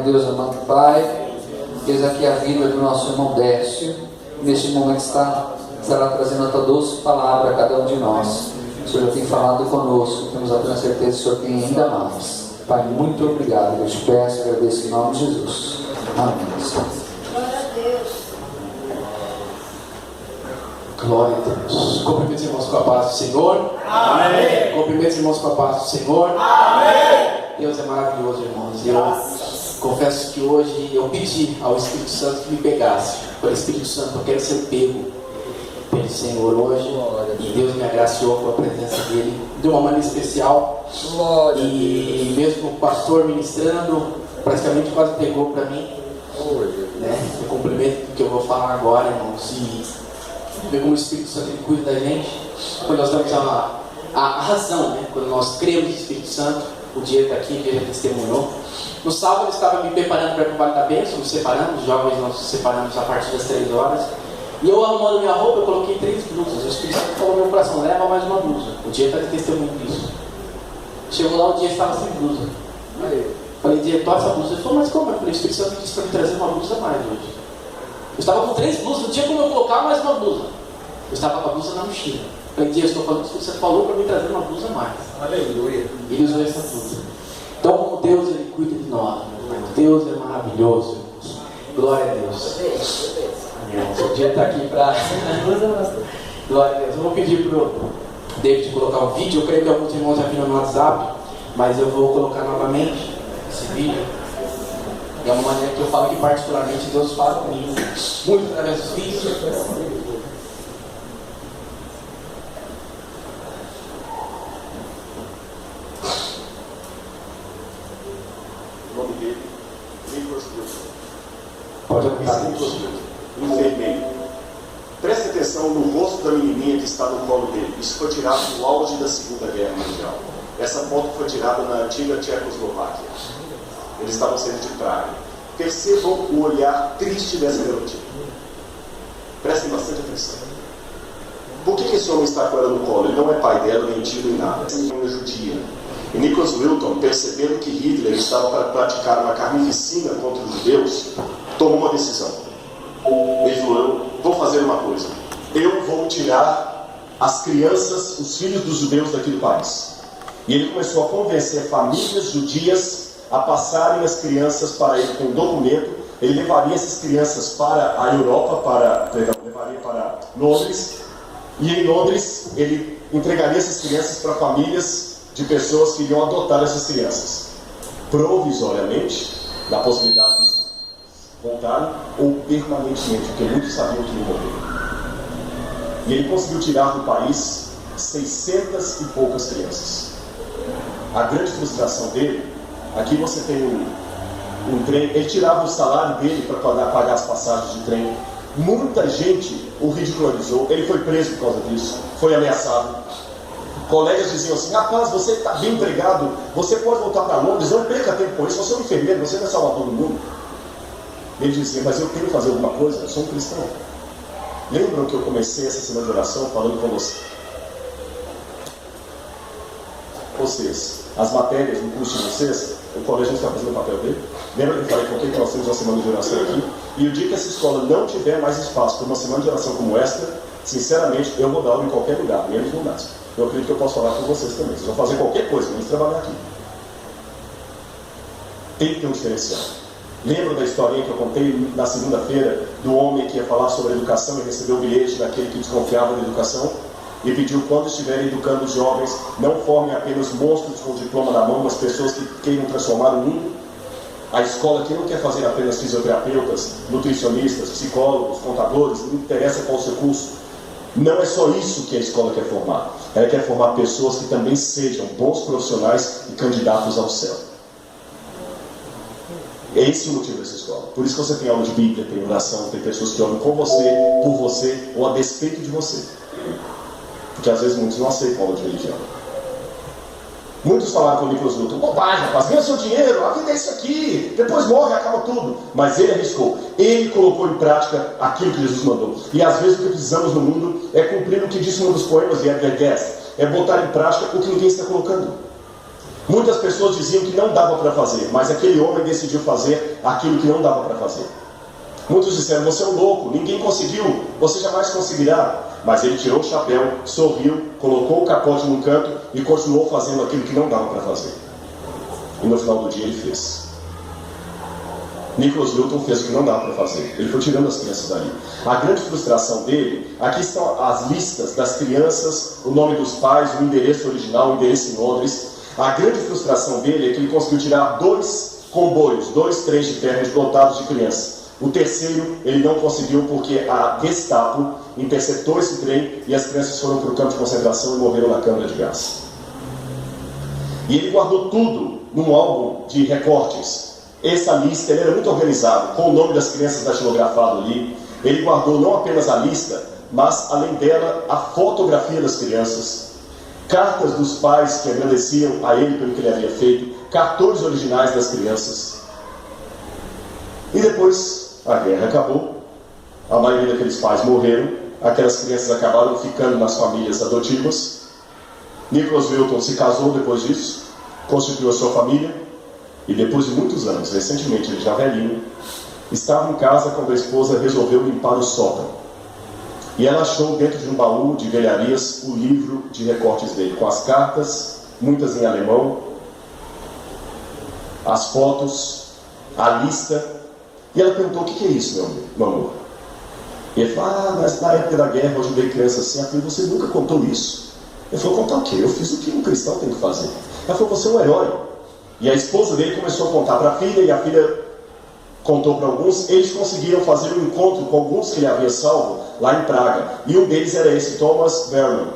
Deus, amado Pai, eis aqui a vida do nosso irmão Décio. Neste momento estará trazendo a tua doce palavra a cada um de nós. O Senhor já tem falado conosco, temos a plena certeza que o Senhor tem ainda mais. Pai, muito obrigado. Eu te peço e agradeço em nome de Jesus. Amém. Glória a Deus. Glória a Deus. Cumprimento os irmãos com a paz do Senhor. Amém. Cumprimento os irmãos com a paz do Senhor. Amém. Deus é maravilhoso, irmãos. Eu confesso que hoje eu pedi ao Espírito Santo que me pegasse. Por Espírito Santo, eu quero ser pego pelo Senhor hoje. E Deus me agraciou com a presença dele de uma maneira especial. E mesmo o pastor ministrando, praticamente quase pegou para mim. Eu complemento o que eu vou falar agora, irmãos. E ver como o Espírito Santo ele cuida da gente. Quando nós damos a razão, né? Quando nós cremos no Espírito Santo. O dia está aqui, que ele testemunhou. No sábado eu estava me preparando para ir para o Vale da Bênção. Nos separamos, os jovens nós nos separamos a partir das 3 horas. E eu arrumando minha roupa, eu coloquei 3 blusas. O Espírito Santo falou no meu coração: leva mais uma blusa. O dia está de testemunho disso. Chegou lá, o dia estava sem blusa. Falei: diretor, essa blusa. Ele falou: mas como? Eu falei: o Espírito Santo disse para me trazer uma blusa a mais hoje. Eu estava com 3 blusas, não tinha como eu colocar mais uma blusa. Eu estava com a blusa na mochila. Falei: Dias, estou falando que você falou para me trazer uma blusa a mais. Aleluia. Ele usou essa blusa. Então, como Deus ele cuida de nós, Deus é maravilhoso. Glória a Deus. O dia está aqui para. Glória a Deus. Eu vou pedir para o David colocar um vídeo. Eu creio que alguns irmãos já viram no WhatsApp, mas eu vou colocar novamente esse vídeo. É uma maneira que eu falo que particularmente Deus fala comigo muito através dos vídeos. O nome dele, Nicholas Wilson. Pode apontar. Enfermeiro. Preste atenção no rosto da menininha que está no colo dele. Isso foi tirado no auge da Segunda Guerra Mundial. Essa foto foi tirada na antiga Tchecoslováquia. Eles estavam sendo de praga. Percebam o olhar triste dessa garotinha. Prestem bastante atenção. Por que esse homem está com ela no colo? Ele não é pai dela, nem tio, nem nada. Essa menina é judia. E Nicholas Wilson, percebendo que Hitler estava para praticar uma carnificina contra os judeus, tomou uma decisão. Ele falou: eu vou fazer uma coisa. Eu vou tirar as crianças, os filhos dos judeus daqui do país. E ele começou a convencer famílias judias a passarem as crianças para ele com um documento. Ele levaria essas crianças para a Europa, levaria para Londres. E em Londres ele entregaria essas crianças para famílias de pessoas que iriam adotar essas crianças, provisoriamente, da possibilidade de voltarem, ou permanentemente, porque muitos sabiam que iam morrer. E ele conseguiu tirar do país 600 e poucas crianças. A grande frustração dele, aqui você tem um trem, ele tirava o salário dele para pagar as passagens de trem. Muita gente o ridicularizou, ele foi preso por causa disso, foi ameaçado. Colegas diziam assim: rapaz, você está bem empregado, você pode voltar para Londres, não perca tempo com isso, você é um enfermeiro, você vai salvar todo mundo. Ele dizia: mas eu tenho que fazer alguma coisa, eu sou um cristão. Lembram que eu comecei essa semana de oração falando com vocês, as matérias no curso de vocês, o colégio não está fazendo o papel dele? Lembra que eu falei por que nós temos uma semana de oração aqui? E o dia que essa escola não tiver mais espaço para uma semana de oração como esta, sinceramente, eu vou dar aula em qualquer lugar, menos no máximo. Eu acredito que eu posso falar com vocês também. Vocês vão fazer qualquer coisa, menos trabalhar aqui. Tem que ter um diferencial. Lembra da historinha que eu contei na segunda-feira do homem que ia falar sobre educação e recebeu o bilhete daquele que desconfiava da educação e pediu: quando estiverem educando os jovens, não formem apenas monstros com diploma na mão, mas pessoas que queiram transformar o mundo. A escola aqui não quer fazer apenas fisioterapeutas, nutricionistas, psicólogos, contadores, não interessa qual o seu curso. Não é só isso que a escola quer formar. Ela quer formar pessoas que também sejam bons profissionais e candidatos ao céu. É esse o motivo dessa escola. Por isso que você tem aula de Bíblia, tem oração, tem pessoas que oram com você, por você ou a despeito de você. Porque às vezes muitos não aceitam aula de religião. Muitos falaram com o Nicholas Wilson: bobagem, rapaz, ganha seu dinheiro, a vida é isso aqui, depois morre, acaba tudo. Mas ele arriscou, ele colocou em prática aquilo que Jesus mandou. E às vezes o que precisamos no mundo é cumprir o que disse um dos poemas de Edgar Guest, é botar em prática o que ninguém está colocando. Muitas pessoas diziam que não dava para fazer, mas aquele homem decidiu fazer aquilo que não dava para fazer. Muitos disseram: você é um louco, ninguém conseguiu, você jamais conseguirá. Mas ele tirou o chapéu, sorriu, colocou o capote num canto e continuou fazendo aquilo que não dava para fazer. E no final do dia ele fez. Nicholas Wilton fez o que não dava para fazer. Ele foi tirando as crianças dali. A grande frustração dele, aqui estão as listas das crianças, o nome dos pais, o endereço original, o endereço em Londres. A grande frustração dele é que ele conseguiu tirar 2 comboios, 2 trens de ferro lotados de crianças. O terceiro ele não conseguiu porque a Gestapo interceptou esse trem e as crianças foram para o campo de concentração e morreram na câmara de gás. E ele guardou tudo num álbum de recortes. Essa lista, ele era muito organizado, com o nome das crianças datilografado ali. Ele guardou não apenas a lista, mas além dela a fotografia das crianças, cartas dos pais que agradeciam a ele pelo que ele havia feito, cartões originais das crianças. E depois a guerra acabou, a maioria daqueles pais morreram, aquelas crianças acabaram ficando nas famílias adotivas. Nicholas Wilton se casou depois disso, constituiu a sua família, e depois de muitos anos, recentemente ele já velhinho, estava em casa quando a esposa resolveu limpar o sótão. E ela achou dentro de um baú de velharias o livro de recortes dele, com as cartas, muitas em alemão, as fotos, a lista. E ela perguntou: o que é isso, meu amor? E ele falou: mas na época da guerra eu ajudei crianças assim. Ela falou: você nunca contou isso. Ele falou: contar o quê? Eu fiz o que um cristão tem que fazer. Ela falou: você é um herói. E a esposa dele começou a contar para a filha, e a filha contou para alguns. Eles conseguiram fazer um encontro com alguns que ele havia salvo lá em Praga. E um deles era esse, Thomas Berman.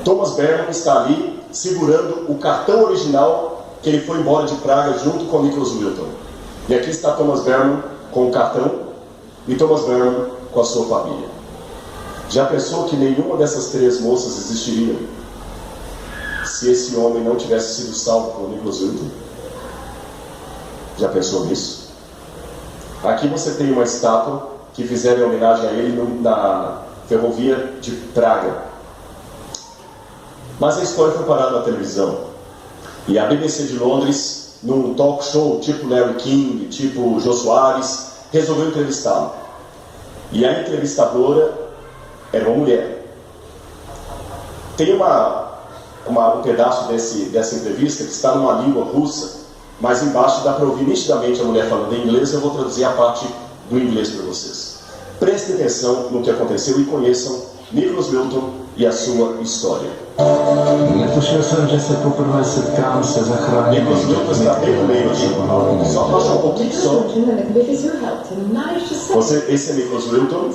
Thomas Berman está ali segurando o cartão original que ele foi embora de Praga junto com Nicholas Wilton. E aqui está Thomas Berman com o cartão e Thomas Berman com a sua família. Já pensou que nenhuma dessas 3 moças existiria se esse homem não tivesse sido salvo por Nicholas Wilton? Já pensou nisso? Aqui você tem uma estátua que fizeram em homenagem a ele na ferrovia de Praga. Mas a história foi parada na televisão. E a BBC de Londres, num talk show tipo Larry King, tipo Jô Soares, resolveu entrevistá-lo. E a entrevistadora era uma mulher. Tem um pedaço dessa entrevista que está numa língua russa, mas embaixo dá para ouvir nitidamente a mulher falando em inglês. Eu vou traduzir a parte do inglês para vocês. Prestem atenção no que aconteceu e conheçam Nicholas Wilton e a sua história. Letos jsem, že se poprvé setkám se zachráněným. Nicholas Wilton está bem no meio aqui. Só baixa um pouquinho só. Esse é Nicholas Wilton.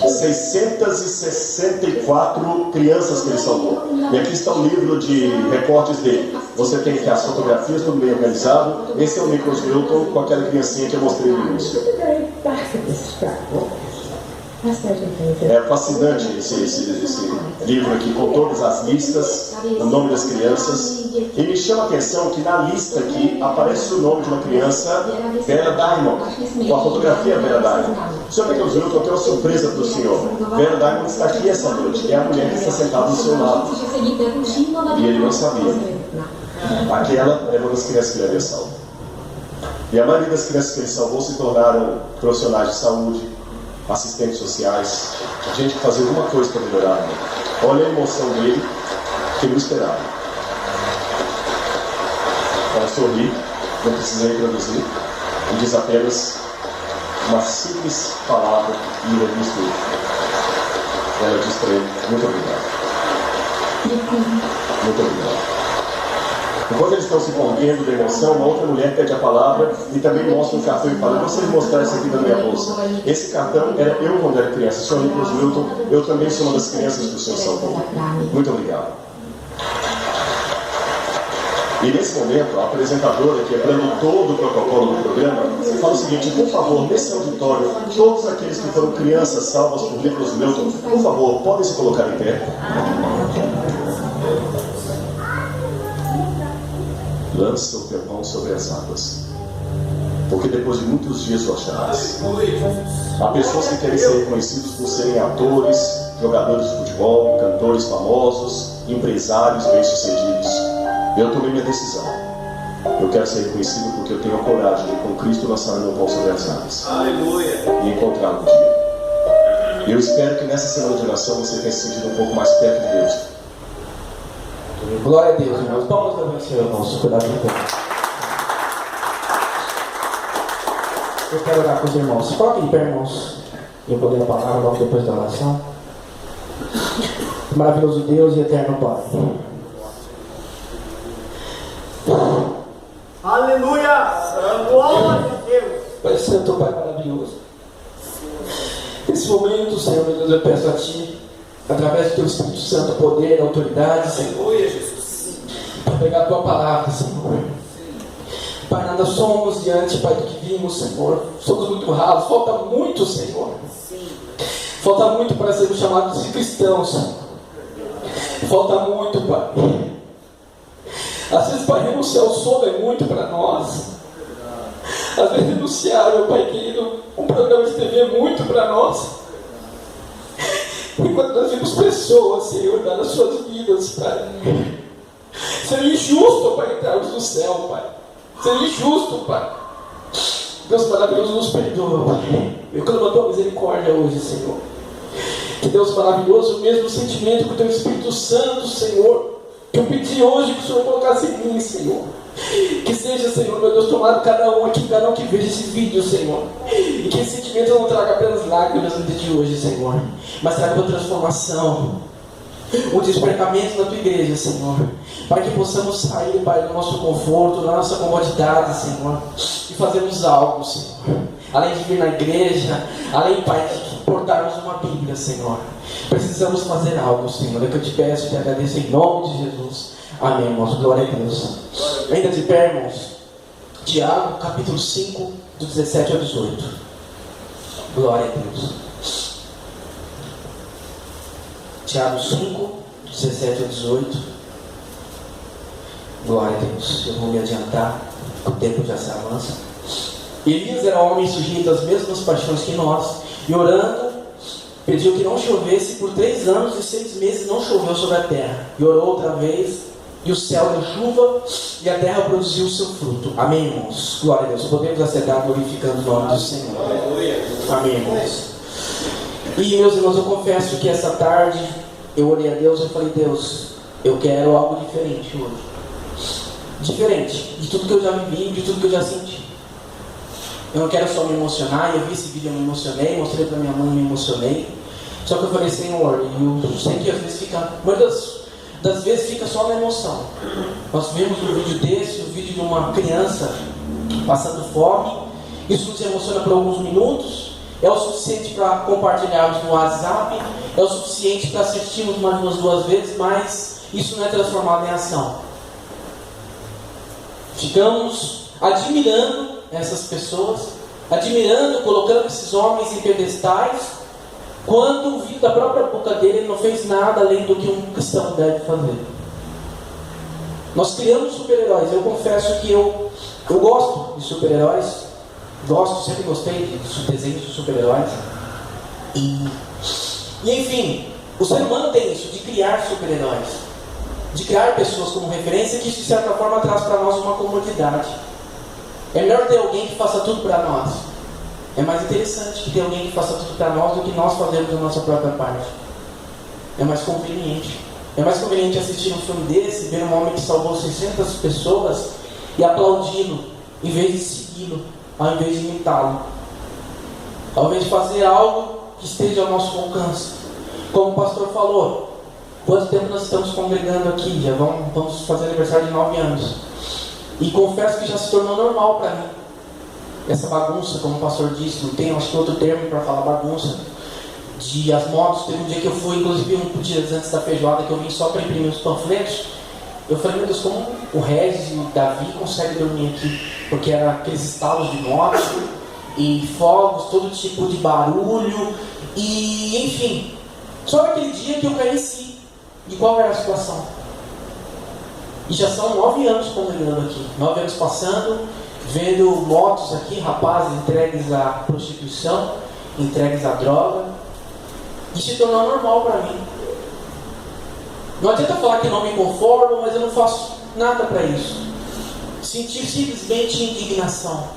664 crianças que ele salvou. E aqui está o livro de recortes dele. Você tem aqui as fotografias, tudo bem organizado. Esse é o Nicholas Wilton com aquela criancinha que eu mostrei no início. É fascinante esse livro aqui, com todas as listas, o nome das crianças. E me chama a atenção que na lista aqui aparece o nome de uma criança, Vera Diamond, com a fotografia Vera Diamond. O senhor Nicholas Wilton tem uma surpresa para o senhor. Vera Diamond está aqui essa noite, é a mulher que está sentada do seu lado. E ele não sabia. Aquela era uma das crianças que ele havia salvo. E a maioria das crianças que ele salvou se tornaram profissionais de saúde, assistentes sociais, gente que fazia alguma coisa para melhorar, né? Olha a emoção dele, que não esperava. Ela sorri, não precisei traduzir, e diz apenas uma simples palavra e ele mistura. Ela diz para ele: muito obrigado. Muito obrigado. Enquanto eles estão se contendo da emoção, uma outra mulher pede a palavra e também mostra um cartão e fala: eu gostaria de mostrar isso aqui na minha bolsa. Esse cartão era eu quando era criança. O senhor Nicholas Wilton, eu também sou uma das crianças que o senhor salvou. Muito obrigado. E nesse momento, a apresentadora, que é plano todo o protocolo do programa, fala o seguinte: por favor, nesse auditório, todos aqueles que foram crianças salvas por Nicholas Wilton, por favor, podem se colocar em pé. Lança o teu pão sobre as águas, porque depois de muitos dias o acharás. Há pessoas que querem ser reconhecidos por serem atores, jogadores de futebol, cantores famosos, empresários bem-sucedidos. Eu tomei minha decisão. Eu quero ser reconhecido porque eu tenho a coragem de, com Cristo, lançar meu pão sobre as águas. Aleluia. E encontrá-lo um dia. Eu espero que nessa semana de oração você tenha se sentido um pouco mais perto de Deus. Glória a Deus, irmãos. Vamos levar esse irmãos. Cuidado com o tempo. Eu quero orar com os irmãos. Coloque de pé, irmãos. Eu vou ler a palavra logo depois da oração. Maravilhoso Deus e eterno Pai. Aleluia! Glória a Deus! Pai Santo, Pai maravilhoso. Nesse momento, Senhor, meu Deus, eu peço a Ti, através do Teu Espírito Santo, poder, autoridade, Senhor, para pegar a Tua palavra, Senhor. Pai, nada somos diante, Pai, do que vimos, Senhor. Somos muito rasos, falta muito, Senhor. Falta muito para sermos chamados de cristãos. Falta muito, Pai. Às vezes, Pai, renunciar ao sono é muito para nós. Às vezes, renunciar, meu Pai querido, um programa de TV é muito para nós. Enquanto nós vemos pessoas, Senhor, dar as suas vidas, Pai. Seria injusto, Pai, entrarmos no céu, Pai. Seria injusto, Pai. Deus maravilhoso, nos perdoa, Pai. Eu clamo a Tua misericórdia hoje, Senhor. Que Deus maravilhoso, o mesmo sentimento que o Teu Espírito Santo, Senhor, que eu pedi hoje que o Senhor colocasse em mim, Senhor. Que seja, Senhor, meu Deus, tomado cada um aqui, cada um que veja esse vídeo, Senhor. E que esse sentimento não traga apenas lágrimas no dia de hoje, Senhor, mas traga uma transformação, um despertamento na Tua igreja, Senhor. Para que possamos sair, Pai, do nosso conforto, da nossa comodidade, Senhor, e fazermos algo, Senhor. Além de vir na igreja, além, Pai, de portarmos uma Bíblia, Senhor. Precisamos fazer algo, Senhor. É que eu te peço e te agradeço em nome de Jesus. Amém, irmãos. Glória a Deus. Ainda de pé, irmãos. Tiago, capítulo 5, do 17 ao 18. Glória a Deus. Tiago 5, 17 ao 18. Glória a Deus. Eu vou me adiantar, o tempo já se avança. Elias era homem sujeito às mesmas paixões que nós, e orando, pediu que não chovesse. Por 3 anos e 6 meses não choveu sobre a terra. E orou outra vez, e o céu deu chuva, e a terra produziu o seu fruto. Amém, irmãos? Glória a Deus. Podemos acertar glorificando o nome do Senhor. Amém, irmãos? E, meus irmãos, eu confesso que essa tarde eu orei a Deus e falei: Deus, eu quero algo diferente hoje. Diferente de tudo que eu já vivi, de tudo que eu já senti. Eu não quero só me emocionar. Eu vi esse vídeo, eu me emocionei, mostrei para minha mãe, me emocionei. Só que eu falei: Senhor, eu sei que às vezes fica, muitas das vezes fica só na emoção. Nós vimos um vídeo desse, um vídeo de uma criança passando fome. Isso nos emociona por alguns minutos. É o suficiente para compartilharmos no WhatsApp. É o suficiente para assistirmos mais umas 2 vezes, mas isso não é transformado em ação. Ficamos admirando essas pessoas, admirando, colocando esses homens em pedestais, quando vindo da própria boca dele, ele não fez nada além do que um cristão deve fazer. Nós criamos super-heróis. Eu confesso que eu gosto de super-heróis. Gosto, sempre gostei de desenhos de super-heróis. E enfim, o ser humano tem isso, de criar super-heróis, de criar pessoas como referência, que isso de certa forma traz para nós uma comodidade. É melhor ter alguém que faça tudo para nós. É mais interessante que ter alguém que faça tudo para nós do que nós fazermos a nossa própria parte. É mais conveniente. É mais conveniente assistir um filme desse, ver um homem que salvou 600 pessoas e aplaudi-lo, em vez de segui-lo, ao invés de imitá-lo. Ao invés de fazer algo que esteja ao nosso alcance. Como o pastor falou, quanto tempo nós estamos congregando aqui? Já vamos fazer aniversário de 9 anos. E confesso que já se tornou normal para mim essa bagunça, como o pastor disse. Não tem, acho que outro termo para falar bagunça. De as motos. Teve um dia que eu fui, inclusive um dia antes da feijoada, que eu vim só para imprimir os panfletos. Eu falei: meu Deus, como o Regis e o Davi conseguem dormir aqui? Porque eram aqueles estalos de moto e fogos, todo tipo de barulho. E enfim, só naquele dia que eu caí em si de qual era a situação. E já são 9 anos congregando aqui, 9 anos passando, vendo motos aqui, rapazes entregues à prostituição, entregues à droga. E se tornou normal para mim. Não adianta falar que não me conformo, mas eu não faço nada para isso. Sentir simplesmente indignação.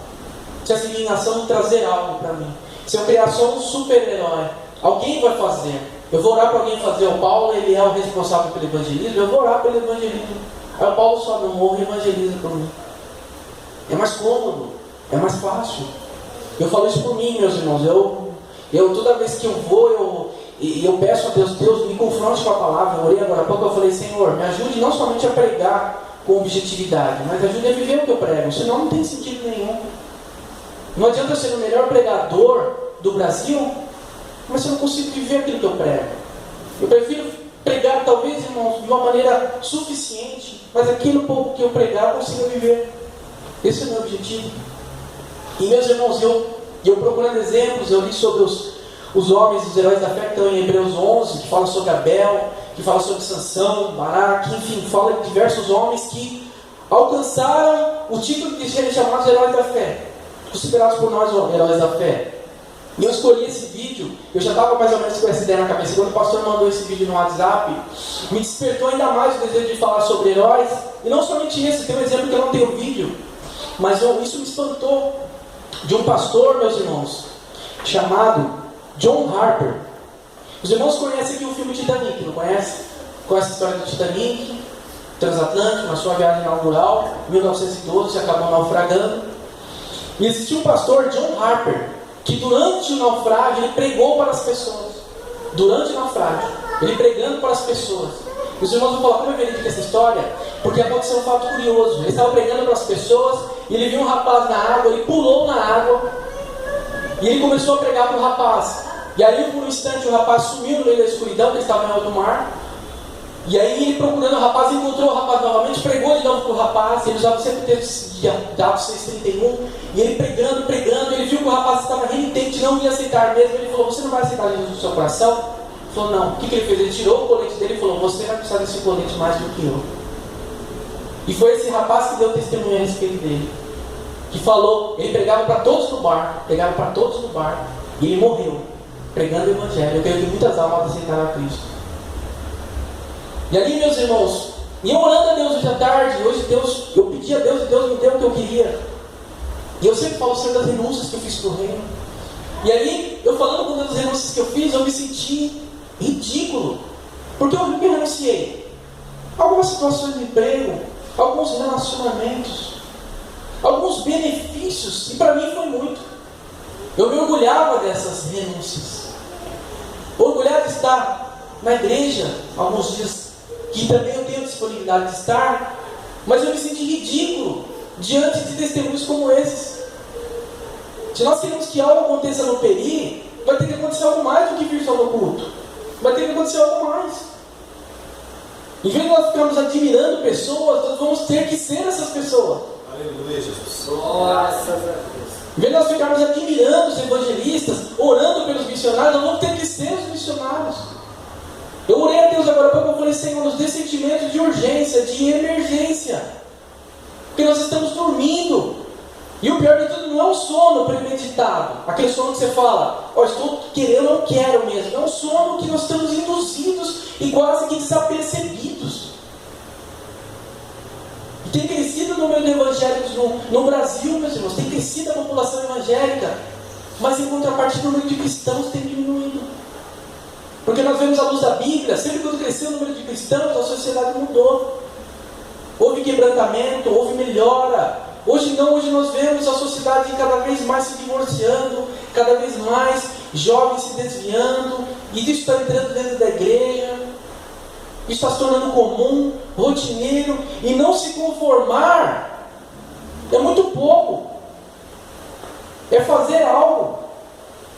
Se essa indignação trazer algo para mim. Se eu criar só um super-herói, alguém vai fazer. Eu vou orar para alguém fazer. O Paulo, ele é o responsável pelo evangelismo. Eu vou orar pelo evangelismo. Aí o Paulo só não morre e evangeliza por mim. É mais cômodo. É mais fácil. Eu falo isso por mim, meus irmãos. Eu toda vez que eu vou, eu peço a Deus, me confronte com a palavra. Eu orei agora há pouco, eu falei, Senhor, me ajude não somente a pregar com objetividade, mas ajude a viver o que eu prego. Senão não tem sentido nenhum. Não adianta eu ser o melhor pregador do Brasil, mas se eu não consigo viver aquilo que eu prego. Eu prefiro pregar, talvez, irmãos, de uma maneira suficiente, mas aquilo pouco que eu pregar eu consiga viver. Esse é o meu objetivo. E, meus irmãos, eu procurando exemplos, eu li sobre os homens, os heróis da fé que estão em Hebreus 11, que fala sobre Abel, que fala sobre Sansão, Baraque, enfim, fala de diversos homens que alcançaram o título de serem chamados heróis da fé, considerados por nós heróis da fé. E eu escolhi esse vídeo, eu já estava mais ou menos com essa ideia na cabeça. Quando o pastor mandou esse vídeo no WhatsApp, me despertou ainda mais o desejo de falar sobre heróis. E não somente esse, tem um exemplo que eu não tenho vídeo, mas isso me espantou. De um pastor, meus irmãos, chamado John Harper. Os irmãos conhecem aqui o filme Titanic, não conhecem? Conhecem a história do Titanic, transatlântico, na sua viagem inaugural, em 1912, acabou naufragando. E existia um pastor, John Harper, que durante o naufrágio, ele pregou para as pessoas. Durante o naufrágio, ele pregando para as pessoas. E os irmãos vão falar, como é verídica essa história? Porque aconteceu um fato curioso. Ele estava pregando para as pessoas, e ele viu um rapaz na água, ele pulou na água, e ele começou a pregar para o rapaz. E aí, por um instante, o rapaz sumiu no meio da escuridão, que ele estava no alto mar. E aí, ele procurando o rapaz, encontrou o rapaz novamente, pregou de novo para o rapaz. Ele usava sempre o texto de Atos 6,31. E ele pregando, ele viu que o rapaz estava renitente, não ia aceitar mesmo. Ele falou, você não vai aceitar Jesus no seu coração? Ele falou, não. O que ele fez? Ele tirou o colete dele e falou, você vai precisar desse colete mais do que eu. E foi esse rapaz que deu testemunho a respeito dele. Que falou, ele pregava para todos no bar. E ele morreu, pregando o evangelho. Eu creio que muitas almas aceitaram a Cristo. E ali, meus irmãos, e eu orando a Deus hoje à tarde, eu pedi a Deus e Deus me deu o que eu queria. E eu sempre falo sobre as renúncias que eu fiz para o reino. E ali, eu falando com Deus das renúncias que eu fiz, eu me senti ridículo. Porque eu me renunciei. Algumas situações de emprego, alguns relacionamentos, alguns benefícios, e para mim foi muito. Eu me orgulhava dessas renúncias. Orgulhado de estar na igreja, alguns dias que também eu tenho disponibilidade de estar, mas eu me senti ridículo diante de testemunhos como esses. Se nós queremos que algo aconteça no Peri, vai ter que acontecer algo mais do que vir só no culto. Vai ter que acontecer algo mais. Em vez de nós ficarmos admirando pessoas, nós vamos ter que ser essas pessoas. Aleluia, Jesus. Nossa, em vez de nós ficarmos admirando os evangelistas, orando pelos missionários, nós vamos ter que ser os missionários. Eu orei a Deus agora há pouco, eu falei, Senhor, nos dê sentimentos de urgência, de emergência. Porque nós estamos dormindo. E o pior de tudo não é um sono premeditado. Aquele sono que você fala, estou querendo, não quero mesmo. É um sono que nós estamos induzidos e quase que desapercebidos. E tem crescido o número de evangélicos no Brasil, meus irmãos. Tem crescido a população evangélica. Mas em contrapartida o número de cristãos tem diminuído. Porque nós vemos à luz da Bíblia, sempre quando cresceu o número de cristãos, a sociedade mudou. Houve quebrantamento, houve melhora. Hoje não, hoje nós vemos a sociedade cada vez mais se divorciando, cada vez mais jovens se desviando, e isso está entrando dentro da igreja. Isso está se tornando comum, rotineiro, e não se conformar é muito pouco. É fazer algo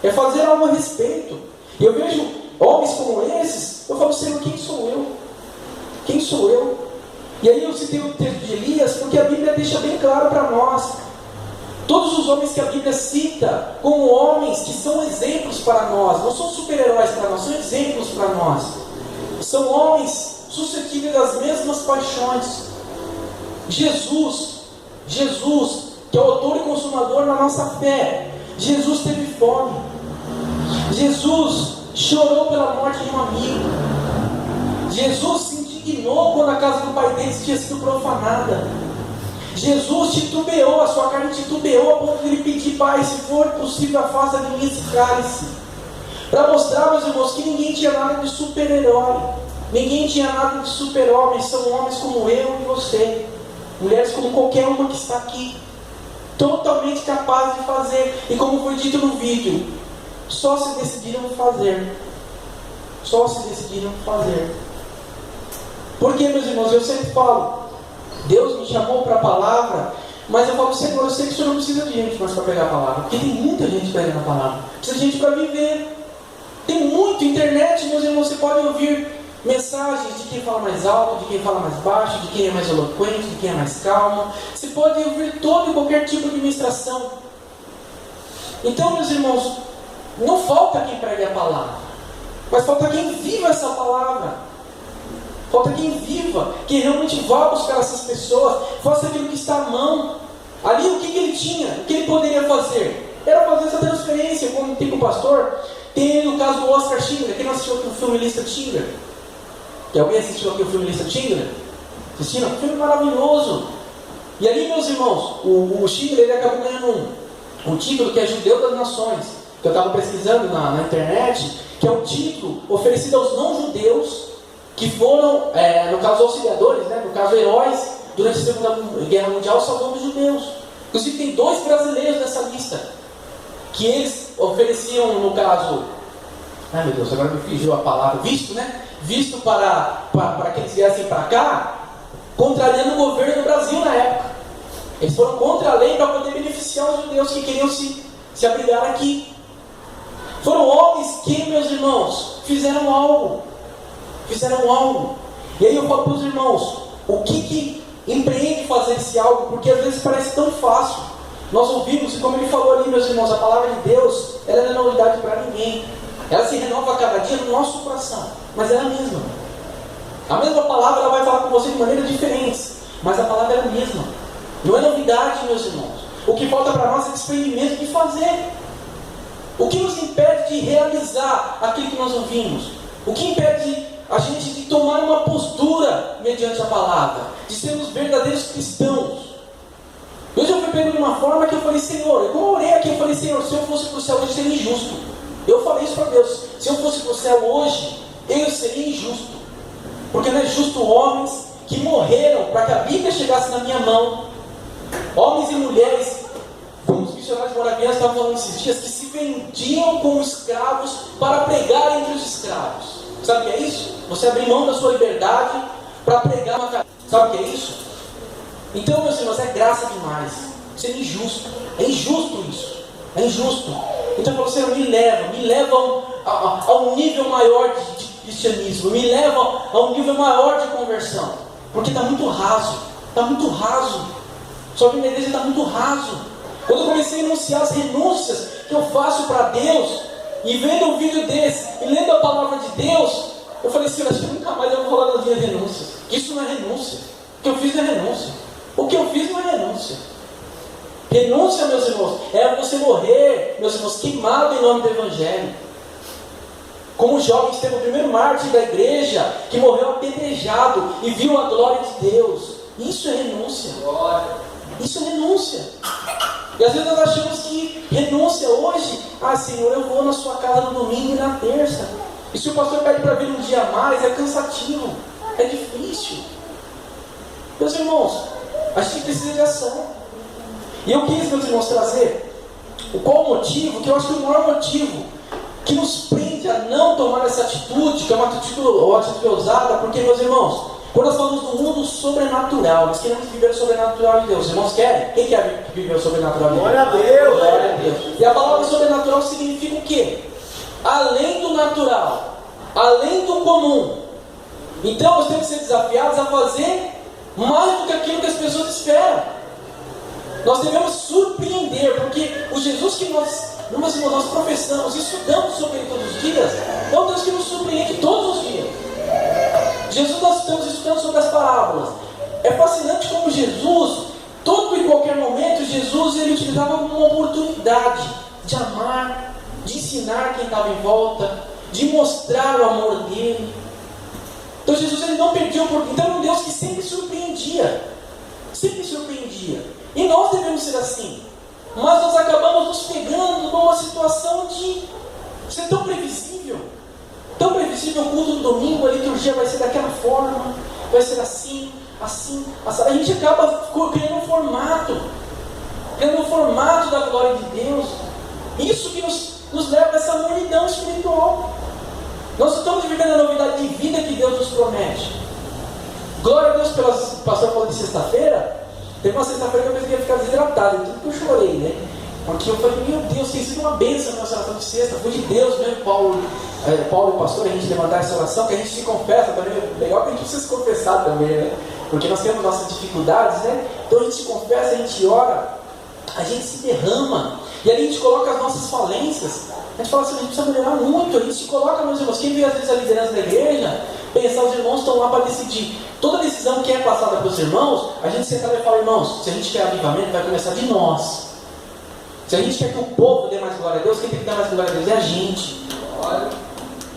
a respeito. E eu vejo homens como esses, eu falo, Senhor, quem sou eu? Quem sou eu? E aí eu citei o texto de Elias, porque a Bíblia deixa bem claro para nós. Todos os homens que a Bíblia cita como homens que são exemplos para nós, não são super-heróis para nós, são exemplos para nós. São homens suscetíveis das mesmas paixões. Jesus, que é o autor e consumador da nossa fé. Jesus teve fome. Jesus chorou pela morte de um amigo. Jesus se indignou quando a casa do pai deles tinha sido profanada. Jesus titubeou, a sua carne titubeou a ponto de ele pedir: Pai, se for possível, afasta de mim esse cálice. Para mostrar, meus irmãos, que ninguém tinha nada de super-herói. Ninguém tinha nada de super-homem. São homens como eu e você. Mulheres como qualquer uma que está aqui. Totalmente capazes de fazer. E como foi dito no vídeo, só se decidiram fazer. Só se decidiram fazer. Porque, meus irmãos, eu sempre falo, Deus me chamou para a palavra, mas eu falo: Senhor, eu sei que o Senhor não precisa de gente mais para pregar a palavra, porque tem muita gente pregando a palavra. Precisa de gente para viver. Tem muito, internet, meus irmãos, você pode ouvir mensagens de quem fala mais alto, de quem fala mais baixo, de quem é mais eloquente, de quem é mais calmo. Você pode ouvir todo e qualquer tipo de ministração. Então, meus irmãos, não falta quem pregue a palavra, mas falta quem viva essa palavra. Falta quem viva, quem realmente vá buscar essas pessoas, faça aquilo que está à mão. Ali, o que ele tinha, o que ele poderia fazer? Era fazer essa transferência, como tem com o pastor. Tem o caso do Oscar Schindler. Quem não assistiu aqui o filme Lista Schindler? Que alguém assistiu aqui o filme Lista Schindler? Assistiram? Um filme maravilhoso. E ali, meus irmãos, o Schindler, ele acabou ganhando um título que é Judeu das Nações, que eu estava pesquisando na internet, que é um título oferecido aos não-judeus, que foram, no caso, auxiliadores, né? No caso, heróis, durante a Segunda Guerra Mundial, salvando os judeus. Inclusive, tem 2 brasileiros nessa lista, que eles ofereciam, no caso, ai meu Deus, agora me fugiu a palavra, visto, né? Visto para que eles viessem para cá, contrariando o governo do Brasil na época. Eles foram contra a lei para poder beneficiar os judeus que queriam se abrigar aqui. Foram homens que, meus irmãos, fizeram algo. Fizeram algo. E aí eu falo para os irmãos, o que empreende fazer esse algo? Porque às vezes parece tão fácil. Nós ouvimos, e como ele falou ali, meus irmãos, a palavra de Deus, ela não é novidade para ninguém. Ela se renova a cada dia no nosso coração. Mas é a mesma. A mesma palavra, ela vai falar com você de maneiras diferentes. Mas a palavra é a mesma. Não é novidade, meus irmãos. O que falta para nós é desprendimento de fazer. O que nos impede de realizar aquilo que nós ouvimos? O que impede a gente de tomar uma postura mediante a palavra? De sermos verdadeiros cristãos? Hoje eu fui pego de uma forma que eu falei: Senhor, como eu orei aqui, eu falei: Senhor, se eu fosse para o céu hoje, seria injusto. Eu falei isso para Deus: se eu fosse para o céu hoje, eu seria injusto. Porque não é justo homens que morreram para que a Bíblia chegasse na minha mão. Homens e mulheres, como os missionários moravianos estavam falando esses dias, que se vendiam como escravos para pregar entre os escravos. Sabe o que é isso? Você abrir mão da sua liberdade para pregar uma... Sabe o que é isso? Então, meus irmãos, é graça demais. Isso é injusto. É injusto isso. É injusto. Então, eu falo: Senhor, me leva a um nível maior de cristianismo. Me leva a um nível maior de conversão. Porque está muito raso. Está muito raso. Só que minha igreja está muito raso. Quando eu comecei a enunciar as renúncias que eu faço para Deus, e vendo um vídeo desse, e lendo a palavra de Deus, eu falei: Senhor, acho que nunca mais eu vou falar das minhas renúncias. Isso não é renúncia. O que eu fiz não é renúncia. O que eu fiz não é renúncia. Renúncia, meus irmãos, é você morrer, meus irmãos, queimado em nome do Evangelho. Como o jovem teve o primeiro mártir da igreja, que morreu apedrejado e viu a glória de Deus. Isso é renúncia. Isso é renúncia. E às vezes nós achamos que renúncia hoje, Senhor, eu vou na sua casa no domingo e na terça. E se o pastor pede para vir um dia a mais, é cansativo, é difícil. Meus irmãos, a gente precisa de ação. E eu quis, meus irmãos, trazer qual o motivo, que eu acho que o maior motivo que nos prende a não tomar essa atitude, que é uma atitude ousada, porque, meus irmãos, quando nós falamos do mundo sobrenatural, nós queremos viver o sobrenatural de Deus. Os irmãos querem? Quem quer viver o sobrenatural de Deus? Glória a Deus! Glória a Deus. E a palavra sobrenatural significa o quê? Além do natural, além do comum. Então nós temos que ser desafiados a fazer mais do que aquilo que as pessoas esperam. Nós devemos surpreender, porque o Jesus que nós professamos, estudamos sobre ele todos os dias, é um Deus que nos surpreende todos os dias. Jesus, nós estamos estudando sobre as parábolas. É fascinante como Jesus, todo e qualquer momento, Jesus ele utilizava uma oportunidade de amar, de ensinar quem estava em volta, de mostrar o amor dele. Então Jesus ele não perdia oportunidade. Então era um Deus que sempre surpreendia. Sempre surpreendia. E nós devemos ser assim. Mas nós acabamos nos pegando numa situação de ser tão previsível. Tão previsível, o culto do domingo, a liturgia vai ser daquela forma, vai ser assim, assim, assim. A gente acaba criando um formato da glória de Deus. Isso que nos leva a essa mornidão espiritual. Nós estamos vivendo a novidade de vida que Deus nos promete. Glória a Deus pelas pastor falou de sexta-feira. Teve uma sexta-feira que eu pensei que ia ficar desidratado, tudo que eu chorei, né? Porque eu falei, meu Deus, tem sido uma bênção na nossa oração de sexta. Foi de Deus mesmo, Paulo e o pastor, a gente levantar essa oração, que a gente se confessa também. Legal que a gente precisa se confessar também, né? Porque nós temos nossas dificuldades, né? Então a gente se confessa, a gente ora, a gente se derrama, e ali a gente coloca as nossas falências. A gente fala assim, a gente precisa melhorar muito, a gente se coloca, meus irmãos. Quem vê às vezes a liderança da igreja, pensar, os irmãos estão lá para decidir. Toda decisão que é passada pelos irmãos, a gente senta e fala, irmãos, se a gente quer avivamento, vai começar de nós. Se a gente quer que o povo dê mais glória a Deus, quem tem que dar mais glória a Deus é a gente.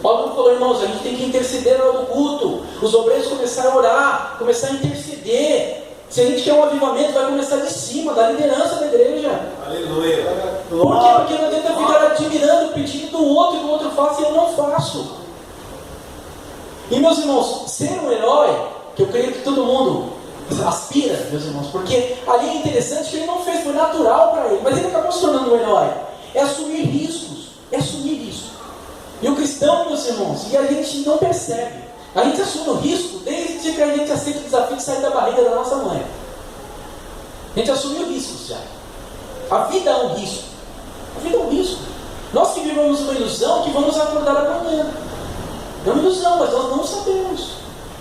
Paulo falou, irmãos, a gente tem que interceder na hora do culto. Os obreiros começaram a orar, começaram a interceder. Se a gente quer um avivamento, vai começar de cima, da liderança da igreja. Aleluia. Por quê? Porque não adianta ficar admirando, pedindo do outro e o outro faça e eu não faço. E meus irmãos, ser um herói, que eu creio que todo mundo aspira, meus irmãos, porque ali é interessante que ele não fez, foi natural para ele, mas ele acabou se tornando um herói. É assumir riscos, E o cristão, meus irmãos, e a gente não percebe. A gente assume o risco desde que a gente aceita o desafio de sair da barriga da nossa mãe. A gente assumiu riscos já. A vida é um risco. Nós que vivemos uma ilusão que vamos acordar amanhã. É uma ilusão, mas nós não sabemos.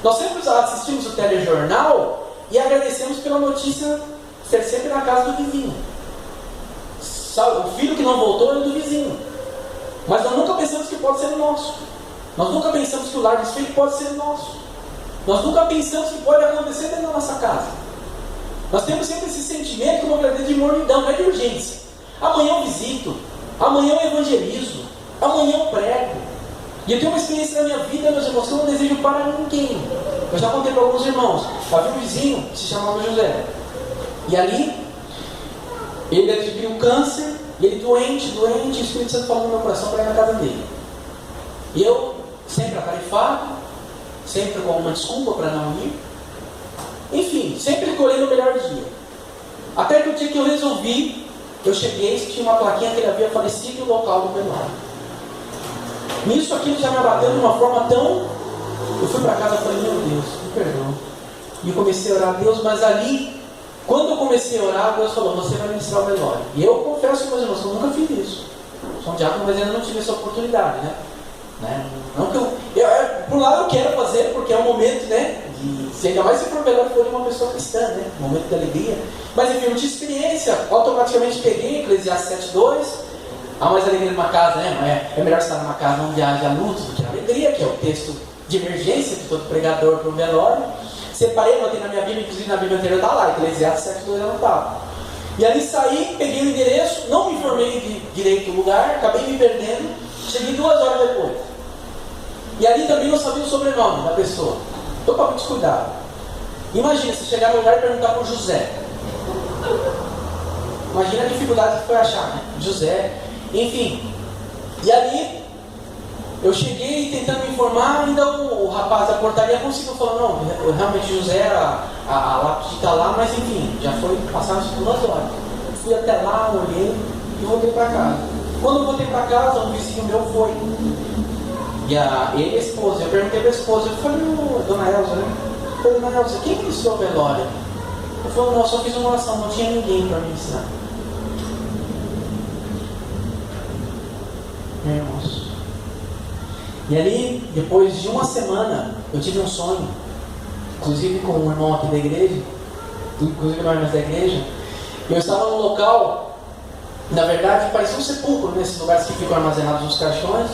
Nós sempre assistimos o telejornal e agradecemos pela notícia ser sempre na casa do vizinho. O filho que não voltou é do vizinho. Mas nós nunca pensamos que pode ser nosso. Nós nunca pensamos que o lar dos filhos pode ser nosso. Nós nunca pensamos que pode acontecer dentro da nossa casa. Nós temos sempre esse sentimento como uma de mornidão, não é de urgência. Amanhã eu visito, amanhã eu evangelizo, amanhã eu prego. E eu tenho uma experiência na minha vida, meus irmãos, que eu não desejo para ninguém. Eu já contei para alguns irmãos. Havia um vizinho que se chamava José. E ali, ele adquiriu câncer, e ele doente, o Espírito Santo falou no meu coração para ir na casa dele. E eu, sempre atarefado, sempre com uma desculpa para não ir. Enfim, sempre escolhendo o melhor dia. Até que o dia que eu resolvi, eu cheguei e tinha uma plaquinha que ele havia falecido no local do velório. Nisso aquilo já me abateu de uma forma tão... Eu fui para casa e falei, meu Deus, me perdoa. E eu comecei a orar a Deus, mas ali, quando eu comecei a orar, Deus falou, você vai ministrar o velório. E eu confesso, meus irmãos, eu nunca fiz isso. Sou um diácono, mas ainda não tive essa oportunidade, né? Não que por um lado eu quero fazer, porque é um momento, né? Ainda mais se for velório for de uma pessoa cristã, né? Um momento de alegria. Mas enfim, eu tinha experiência, automaticamente peguei Eclesiastes 7:2. Há mais alegria numa casa, né? É melhor estar numa casa onde haja luto do que alegria, que é o texto de emergência de todo pregador para o velório. Separei, botei na minha Bíblia, inclusive na Bíblia anterior está lá, Eclesiastes 7:2 ela estava. E ali saí, peguei o endereço, não me informei de direito do lugar, acabei me perdendo, cheguei 2 horas depois. E ali também não sabia o sobrenome da pessoa. Totalmente descuidado. Imagina, você chegar no lugar e perguntar por José. Imagina a dificuldade que foi achar, né? José, enfim. E ali, eu cheguei tentando me informar, ainda o rapaz da portaria conseguiu falar, não, realmente José, a lápide está lá, mas enfim, já foi passadas 2 horas. Eu fui até lá, olhei e voltei para casa. Quando eu voltei para casa, um vizinho meu foi. E ele e a esposa, eu perguntei para a esposa, eu falei, dona Elza, né? Eu falei, dona Elza, quem ministrou o velório? Eu falei, não, só fiz uma oração, não tinha ninguém para ministrar. Irmãos. E ali, depois de uma semana, eu tive um sonho, inclusive com um irmão aqui da igreja, inclusive nós irmãos da igreja, eu estava num local, na verdade, parecia um sepulcro, nesses lugares que ficam armazenados os caixões.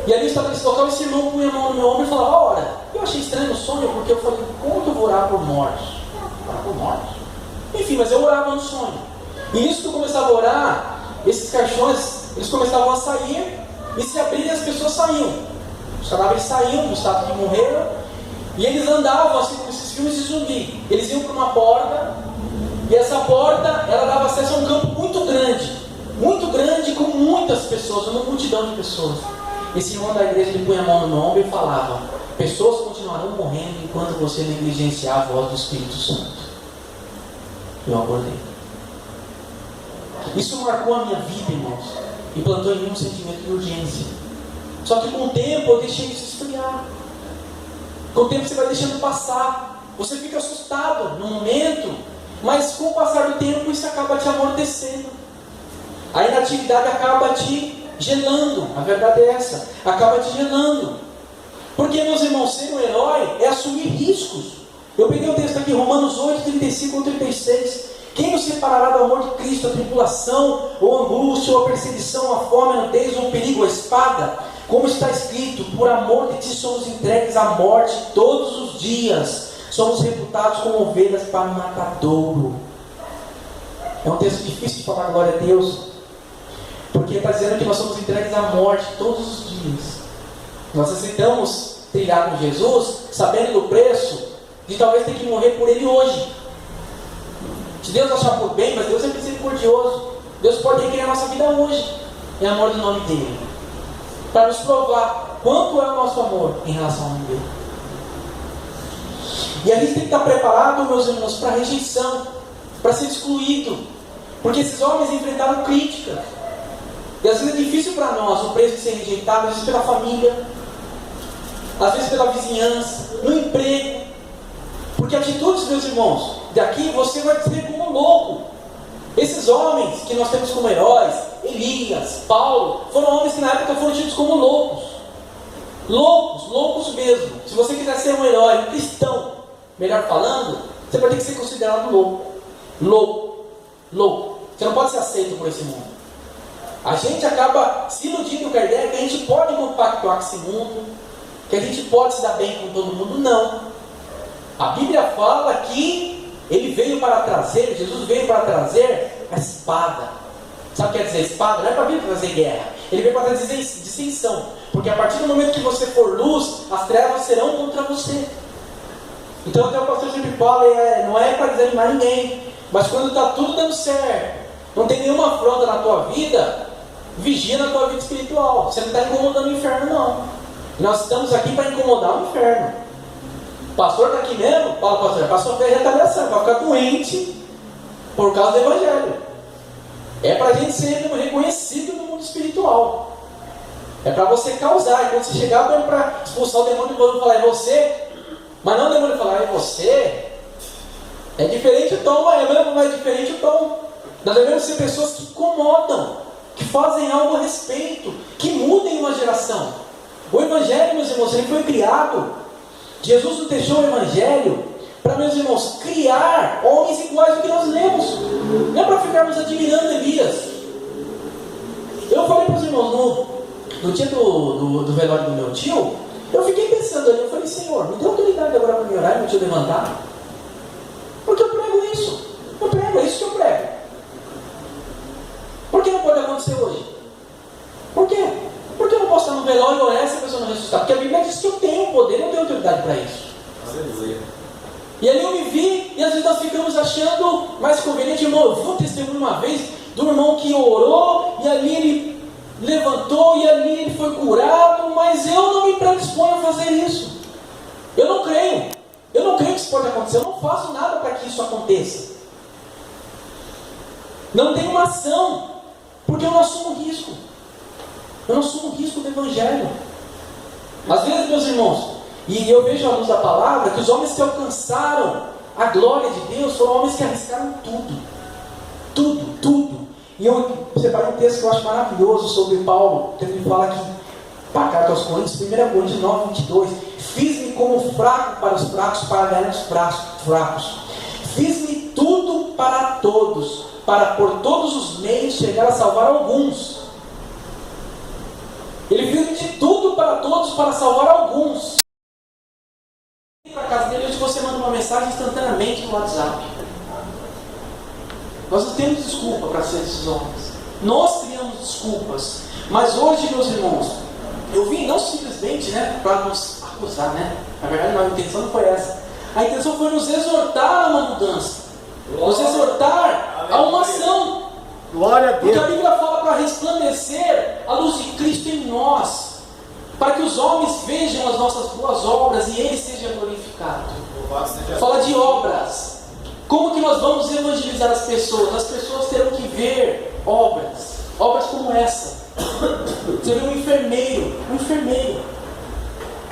E ali eu estava nesse local, esse irmão punha a mão no meu ombro e falava, ora. Eu achei estranho o sonho, porque eu falei, como que eu vou orar por mortos? Orar por mortos? Enfim, mas eu orava no sonho. E nisso que eu começava a orar, esses caixões, eles começavam a sair, e se abrirem as pessoas saíam. Os cadáveres saíam do estado que morreram, E eles andavam assim como esses filmes de zumbi. Eles iam para uma porta, e essa porta, ela dava acesso a um campo muito grande, com muitas pessoas, uma multidão de pessoas. Esse irmão da igreja, ele punha a mão no meu ombro e falava: pessoas continuarão morrendo enquanto você negligenciar a voz do Espírito Santo. Eu acordei. Isso marcou a minha vida, irmãos, e plantou em mim um sentimento de urgência. Só que com o tempo eu deixei isso esfriar. Com o tempo você vai deixando passar. Você fica assustado no momento, mas com o passar do tempo isso acaba te amortecendo. A inatividade acaba te gelando. A verdade é essa. Acaba te gelando. Porque, meus irmãos, ser um herói é assumir riscos. Eu peguei o texto aqui, Romanos 8, 35 ou 36. Quem nos separará do amor de Cristo? A tribulação, ou a angústia, ou a perseguição, a fome, a nudez, ou o perigo, a espada? Como está escrito: por amor de ti somos entregues à morte todos os dias. Somos reputados como ovelhas para o matadouro. É um texto difícil de falar, glória a Deus, porque está dizendo que nós somos entregues à morte todos os dias. Nós aceitamos trilhar com Jesus, sabendo do preço de talvez ter que morrer por Ele hoje. Se Deus achar por bem, mas Deus é misericordioso. Deus pode requerer a nossa vida hoje, em amor do nome dEle, para nos provar quanto é o nosso amor em relação ao nome dEle. E a gente tem que estar preparado, meus irmãos, para a rejeição, para ser excluído, porque esses homens enfrentaram críticas. E às vezes é difícil para nós o preço de ser rejeitado, às vezes pela família, às vezes pela vizinhança, no emprego. Porque atitudes, meus irmãos, daqui você vai ser como louco. Esses homens que nós temos como heróis, Elias, Paulo, foram homens que na época foram tidos como loucos. Loucos mesmo. Se você quiser ser um herói, um cristão, melhor falando, você vai ter que ser considerado louco. Você não pode ser aceito por esse mundo. A gente acaba se iludindo com a ideia que a gente pode compactuar com esse mundo, que a gente pode se dar bem com todo mundo. Não. A Bíblia fala que Ele veio para trazer, Jesus veio para trazer a espada. Sabe o que quer dizer espada? Não é para vir trazer guerra. Ele veio para trazer dissensão. Porque a partir do momento que você for luz, as trevas serão contra você. Então até o pastor sempre fala, não é para desanimar ninguém, mas quando está tudo dando certo, não tem nenhuma afronta na tua vida, vigia na tua vida espiritual. Você não está incomodando o inferno, não. Nós estamos aqui para incomodar o inferno. O pastor está aqui mesmo? Fala, pastor, fez retaliação, vai ficar doente por causa do Evangelho. É para a gente ser reconhecido no mundo espiritual. É para você causar. E quando você chegar para expulsar o demônio, o demônio falar: é você? Mas não o demônio falar: é você? É diferente o tom, é diferente o tom. Nós devemos ser pessoas que incomodam, que fazem algo a respeito, que mudem uma geração. O Evangelho, meus irmãos, ele foi criado. Jesus nos deixou o Evangelho para, meus irmãos, criar homens iguais ao que nós lemos. Não é para ficarmos admirando Elias. Eu falei para os irmãos, no dia do velório do meu tio, eu fiquei pensando ali, eu falei: Senhor, me dê autoridade agora para me orar e meu tio levantar. Porque eu prego isso. É isso que eu prego. Por que não pode acontecer hoje? Por quê? Porque eu não posso estar no velório e orar essa pessoa não ressuscitar? Porque a Bíblia diz que eu tenho poder, eu tenho autoridade para isso. Aleluia. E ali eu me vi, e às vezes nós ficamos achando mais conveniente. Irmão, eu vi um testemunho uma vez do irmão que orou, e ali ele levantou, e ali ele foi curado, mas eu não me predisponho a fazer isso. Eu não creio que isso pode acontecer, eu não faço nada para que isso aconteça. Não tem uma ação, porque eu não assumo risco. Eu não assumo risco do Evangelho. Às vezes, meus irmãos, e eu vejo à luz da palavra, que os homens que alcançaram a glória de Deus foram homens que arriscaram tudo. E eu separei um texto que eu acho maravilhoso sobre Paulo, que ele fala aqui, para a carta aos Coríntios, 1 Coríntios 9, 22. Fiz-me como fraco para os fracos, para ganhar os fracos. Fiz-me tudo para todos, para por todos os meios chegar a salvar alguns. Ele fez de tudo para todos para salvar alguns. Para a casa dele, hoje você manda uma mensagem instantaneamente no WhatsApp. Nós não temos desculpa para ser esses homens. Nós criamos desculpas. Mas hoje, meus irmãos, eu vim não simplesmente para nos acusar, né? Na verdade, não, a intenção não foi essa. A intenção foi nos exortar a uma mudança, nos exortar a uma ação. Glória a Porque Deus. a Bíblia fala para resplandecer a luz de Cristo em nós, para que os homens vejam as nossas boas obras e Ele seja glorificado. Louvado seja Fala de obras. Como que nós vamos evangelizar as pessoas? As pessoas terão que ver obras como essa. Você vê um enfermeiro.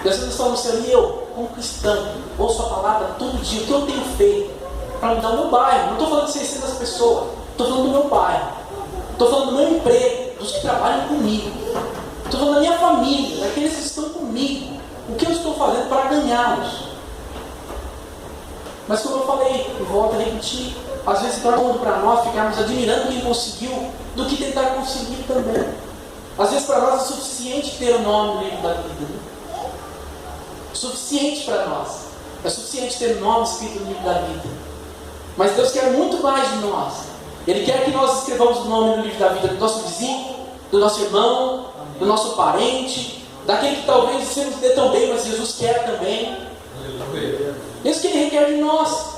E às vezes falamos assim, eu, como cristão, ouço a palavra todo dia, o que eu tenho feito para mudar o meu bairro? Não estou falando de 600 pessoas, estou falando do meu bairro, estou falando do meu emprego, dos que trabalham comigo, estou falando da minha família, daqueles que estão comigo. O que eu estou fazendo para ganhá-los? Mas como eu falei, e volto a repetir, às vezes é cômodo para nós ficarmos admirando quem conseguiu do que tentar conseguir também. Às vezes para nós é suficiente ter o nome no livro da vida. Né? Suficiente para nós. É suficiente ter o nome escrito no livro da vida. Mas Deus quer muito mais de nós. Ele quer que nós escrevamos o nome no livro da vida do nosso vizinho, do nosso irmão, do nosso parente, daquele que talvez você não se dê tão bem, mas Jesus quer também. Isso que Ele requer de nós.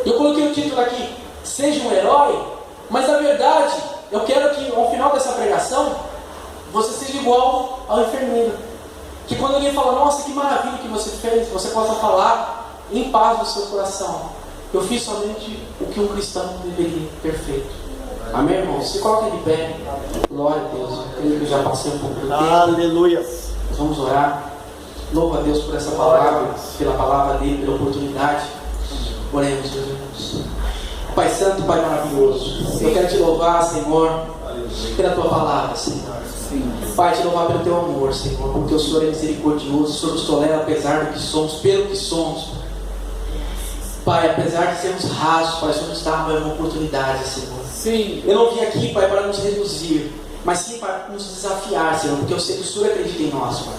Eu coloquei o título aqui, seja um herói, mas na verdade, eu quero que ao final dessa pregação, você seja igual ao enfermeiro. Que quando alguém fala, nossa, que maravilha que você fez, você possa falar em paz no seu coração. Eu fiz somente o que um cristão deveria ter feito. Amém, irmãos? Se coloquem de pé. Glória a Deus. Eu creio que eu já passei um pouco do tempo. Aleluia. Nós vamos orar. Louva a Deus por essa palavra, pela palavra dele, pela oportunidade. Oremos, meus irmãos. Pai Santo, Pai maravilhoso, eu quero te louvar, Senhor, pela tua palavra, Senhor. Pai, te louvar pelo teu amor, Senhor, porque o Senhor é misericordioso, o Senhor nos tolera apesar do que somos, pelo que somos. Pai, apesar de sermos rasos, Pai, o Senhor nos dá uma oportunidade, Senhor. Sim. Eu não vim aqui, Pai, para nos reduzir, mas sim para nos desafiar, Senhor, porque eu sei que o Senhor acredita em nós, Pai.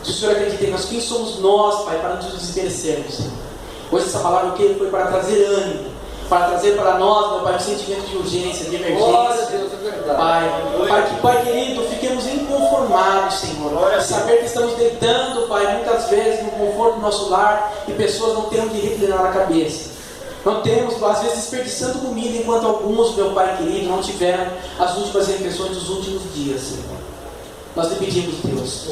Se o Senhor acredita em nós, quem somos nós, Pai, para nos desmerecermos, Senhor? Hoje essa palavra que foi para trazer ânimo, para trazer para nós, meu Pai, um sentimento de urgência, de emergência. Glória a Deus, é verdade. Pai, para que, Pai querido, fiquemos inconformados, Senhor. Saber que estamos deitando, Pai, muitas vezes no conforto do nosso lar e pessoas não têm onde reclinar a cabeça. Não temos, às vezes, desperdiçando comida, enquanto alguns, meu Pai querido, não tiveram as últimas refeições dos últimos dias, Senhor. Nós lhe pedimos, Deus,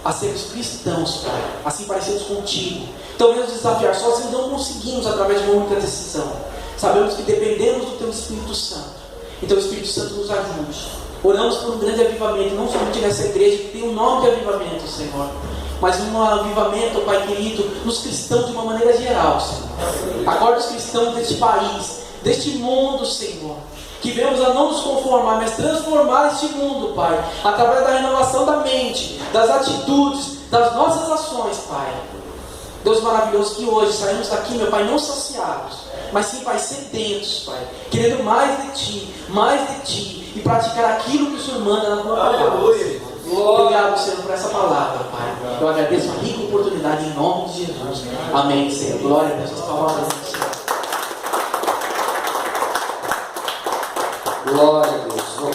a sermos cristãos, Pai, assim parecemos contigo. Então, mesmo desafiar sozinhos, não conseguimos através de uma única decisão. Sabemos que dependemos do Teu Espírito Santo. Então, o Espírito Santo nos ajude. Oramos por um grande avivamento, não somente nessa igreja que tem um nome de avivamento, Senhor, mas um avivamento, Pai querido, nos cristãos de uma maneira geral, Senhor. Acorda os cristãos deste país, deste mundo, Senhor, que venhamos a não nos conformar, mas transformar este mundo, Pai, através da renovação da mente, das atitudes, das nossas ações, Pai. Deus maravilhoso, que hoje saímos daqui, meu Pai, não saciados, mas sim, Pai, sedentos, Pai, querendo mais de Ti, e praticar aquilo que o Senhor manda na Tua palavra. Obrigado, Senhor, por essa palavra, Pai. Eu agradeço a rica oportunidade em nome de Jesus. Amém, Senhor. Glória a Deus. As palavras do Senhor. Glória a Deus.